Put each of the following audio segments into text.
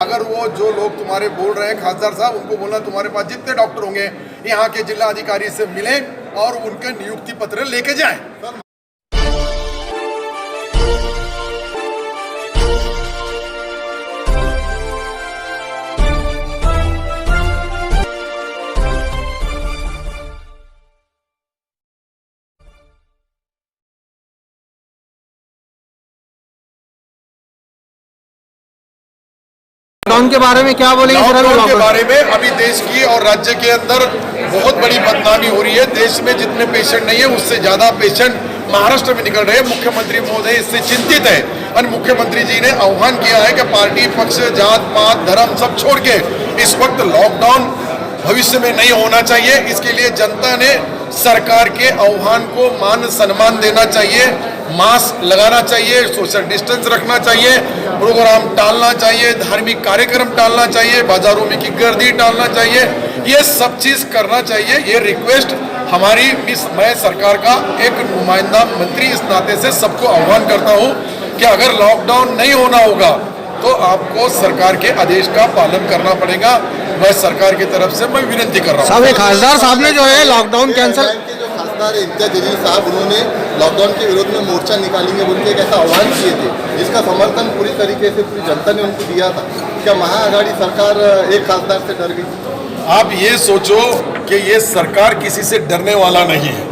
अगर वो जो लोग तुम्हारे बोल रहे हैं खासदार साहब, उनको बोलना तुम्हारे पास जितने डॉक्टर होंगे यहाँ के जिला अधिकारी से मिलें और उनके नियुक्ति पत्र लेके जाएं। लॉकडाउन के बारे में क्या बोलेंगे? लॉकडाउन के बारे में अभी देश की और राज्य के अंदर बहुत बड़ी बदनामी हो रही है। देश में जितने पेशेंट नहीं है उससे ज्यादा पेशेंट महाराष्ट्र में निकल रहे हैं। मुख्यमंत्री महोदय इससे चिंतित है और मुख्यमंत्री जी ने आह्वान किया है कि पार्टी पक्ष, जात पात, धर्म सब छोड़ के इस वक्त लॉकडाउन भविष्य में नहीं होना चाहिए। इसके लिए जनता ने सरकार के आह्वान को मान सम्मान देना चाहिए, मास्क लगाना चाहिए, सोशल डिस्टेंस रखना चाहिए, प्रोग्राम टालना चाहिए, धार्मिक कार्यक्रम टालना चाहिए, बाजारों में की गर्दी टालना चाहिए, ये सब चीज करना चाहिए। ये रिक्वेस्ट हमारी मैं सरकार का एक नुमाइंदा मंत्री इस नाते से सबको आह्वान करता हूँ कि अगर लॉकडाउन नहीं होना होगा तो आपको सरकार के आदेश का पालन करना पड़ेगा। मैं सरकार की तरफ से मैं विनती कर रहा हूँ। साहब, खासदार साहब ने जो है लॉकडाउन कैंसिल, खासदार इम्तियाज जलील साहब उन्होंने लॉकडाउन के विरोध में मोर्चा निकालेंगे बोल के एक ऐसा आह्वान किए थे, जिसका समर्थन पूरी तरीके से पूरी जनता ने उनको दिया था। क्या महाअघाड़ी सरकार एक खासदार से डर गई? आप ये सोचो कि ये सरकार किसी से डरने वाला नहीं है।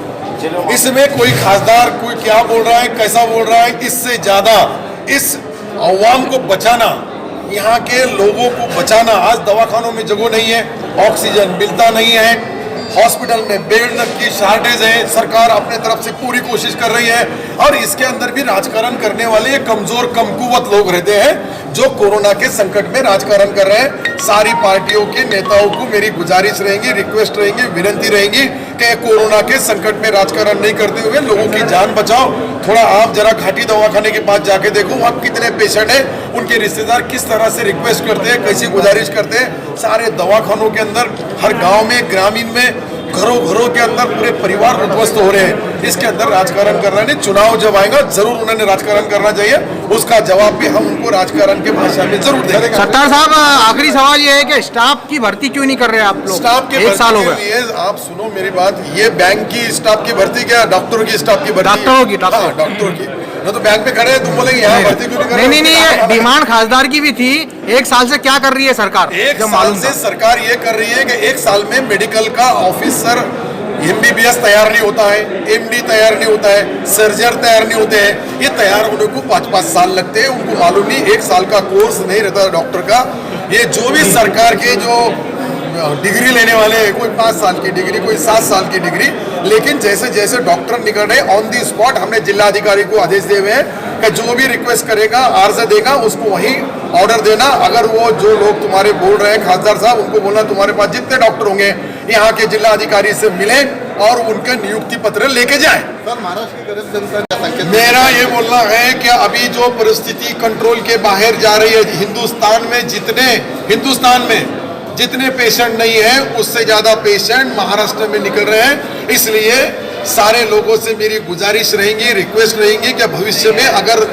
इसमें कोई खासदार कोई क्या बोल रहा है, कैसा बोल रहा है, इससे ज्यादा इस अवाम को बचाना, यहाँ के लोगों को बचाना। आज दवाखानों में जगह नहीं है, ऑक्सीजन मिलता नहीं है, हॉस्पिटल में बेड की शॉर्टेज है। सरकार अपने तरफ से पूरी कोशिश कर रही है और इसके अंदर भी राजकारण करने वाले कमजोर कमकुवत लोग रहते हैं जो कोरोना के संकट में राजकारण कर रहे हैं। सारी पार्टियों के नेताओं को मेरी गुजारिश रहेगी, रिक्वेस्ट रहेगी, विनती रहेगी कि कोरोना के संकट में राजकारण नहीं करते हुए लोगों की जान बचाओ। थोड़ा आप जरा घाटी दवाखाने के पास जाके देखो, वहाँ कितने पेशेंट हैं, उनके रिश्तेदार किस तरह से रिक्वेस्ट करते हैं, कैसी गुजारिश करते हैं। सारे दवाखानों के अंदर, हर गांव में, ग्रामीण में, घरों घरों के अंदर पूरे परिवार उद्ध्वस्त हो रहे हैं। इसके अंदर राजकारण करना नहीं। चुनाव जब आएगा जरूर उन्होंने राजकारण करना चाहिए, उसका जवाब भी हम उनको राजकारण के भाषा में जरूर देंगे। सत्तार साहब, आखिरी सवाल ये है कि स्टाफ की भर्ती क्यों नहीं कर रहे आप लोग? स्टाफ की एक साल हो भर्ती के गया। लिए आप सुनो मेरी बात, ये बैंक की स्टाफ की भर्ती क्या, डॉक्टरों की स्टाफ की भर्ती? डॉक्टरों की, डॉक्टरों की। न तो बैंक पे खड़े हैं, तुम बोलेंगे यहाँ भर्ती क्यों नहीं कर रहे? नहीं, डिमांड खासदार की भी थी। एक साल से क्या कर रही है सरकार? एक साल से सरकार ये कर रही है कि एक साल में मेडिकल का ऑफिसर MBBS तैयार नहीं होता है, MD तैयार नहीं होता है, सर्जन तैयार नहीं होते हैं। ये तैयार होने को 5-5 साल लगते हैं। उनको मालूम नहीं, एक साल का कोर्स नहीं रहता डॉक्टर का। ये जो भी सरकार के जो डिग्री लेने वाले हैं, कोई 5 साल की डिग्री, कोई 7 साल की डिग्री, लेकिन जैसे जैसे डॉक्टर निकल रहे ऑन दी स्पॉट, हमने जिला अधिकारी को आदेश दिए हुए हैं कि जो भी रिक्वेस्ट करेगा, अर्ज देगा, उसको वही ऑर्डर देना। अगर वो जो लोग तुम्हारे बोल रहे हैं खासदार साहब, उनको बोलना तुम्हारे पास जितने डॉक्टर होंगे यहाँ के जिला अधिकारी से मिलें और उनके नियुक्ति पत्र लेके जाएं। सर, महाराष्ट्र की गरीब जनता का संकेत मेरा ये बोलना है कि अभी जो परिस्थिति कंट्रोल के बाहर जा रही है, हिंदुस्तान में जितने पेशेंट नहीं है उससे ज्यादा पेशेंट महाराष्ट्र में निकल रहे हैं। इसलिए सारे लोगों से मेरी गुजारिश रहेगी, रिक्वेस्ट रहेगी कि भविष्य में अगर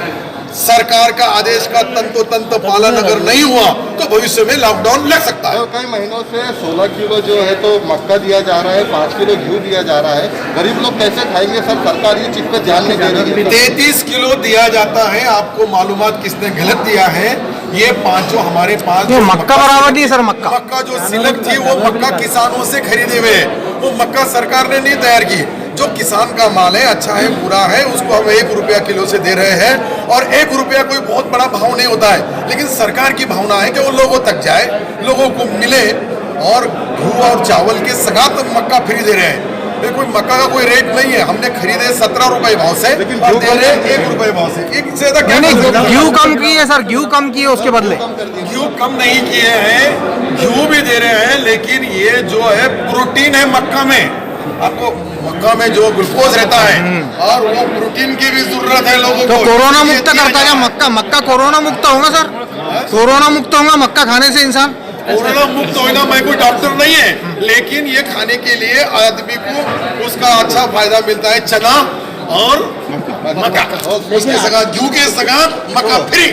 सरकार का आदेश का तंतोतंत पालन अगर नहीं हुआ तो भविष्य में लॉकडाउन लग सकता है। कई महीनों से 16 किलो जो है तो मक्का दिया जा रहा है, 5 किलो घी दिया जा रहा है। गरीब लोग कैसे खाएंगे सर? सरकार ये चीज पर ध्यान नहीं दे रही है। 33 किलो दिया जाता है। आपको मालूमात किसने गलत दिया है? ये 5 जो हमारे पास मक्का बराबर नहीं सर। मक्का जो सिलक थी वो मक्का किसानों से खरीदे हुए है। वो मक्का सरकार ने नहीं तैयार की। जो किसान का माल है, अच्छा है, बुरा है, उसको हम 1 रुपया किलो से दे रहे हैं। और 1 रुपया कोई बहुत बड़ा भाव नहीं होता है, लेकिन सरकार की भावना है कि वो लोगों तक जाए, लोगों को मिले। और घी और चावल के सगात मक्का फ्री दे रहे हैं। कोई मक्का का कोई रेट नहीं है। हमने खरीदे 17 रुपए भाव से, लेकिन दे रहे 1 रुपए भाव से। इससे घी कम की है सर, घी कम की है, उसके बदले घी कम नहीं किए हैं, घी भी दे रहे हैं। लेकिन ये जो है प्रोटीन है मक्का में, आपको मक्का में जो ग्लूकोज रहता है और वो प्रोटीन की भी जरूरत है लोगों तो को। कोरोना मुक्त करता है क्या मक्का? कोरोना मुक्त होगा सर? कोरोना मुक्त होगा मक्का खाने से इंसान? कोरोना मुक्त होना, मैं कोई डॉक्टर नहीं है, लेकिन ये खाने के लिए आदमी को उसका अच्छा फायदा मिलता है। चना और मक्का, उसके सगा, जू के सगा मक्का फ्री।